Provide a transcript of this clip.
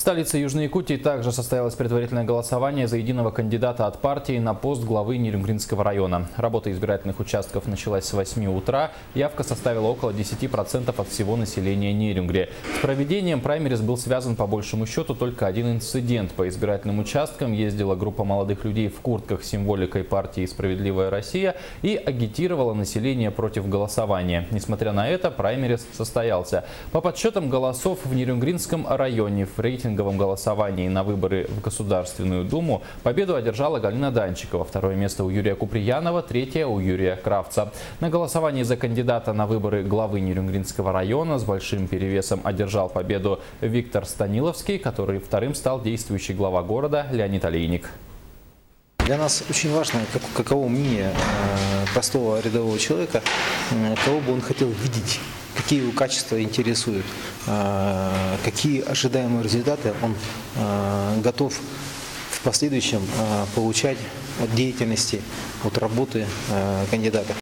В столице Южной Якутии также состоялось предварительное голосование за единого кандидата от партии на пост главы Нерюнгринского района. Работа избирательных участков началась с 8 утра. Явка составила около 10% от всего населения Нерюнгри. С проведением праймериз был связан по большему счету только один инцидент. По избирательным участкам ездила группа молодых людей в куртках с символикой партии «Справедливая Россия» и агитировала население против голосования. Несмотря на это, праймериз состоялся. По подсчетам голосов в Нерюнгринском районе в рейтинговом голосовании на выборы в Государственную Думу победу одержала Галина Данчикова. Второе место у Юрия Куприянова, третье у Юрия Кравца. На голосовании за кандидата на выборы главы Нерюнгринского района с большим перевесом одержал победу Виктор Станиловский, который вторым стал действующий глава города Леонид Олейник. Для нас очень важно, каково мнение простого рядового человека, кого бы он хотел видеть, какие его качества интересуют, какие ожидаемые результаты он готов в последующем получать от деятельности, от работы кандидата.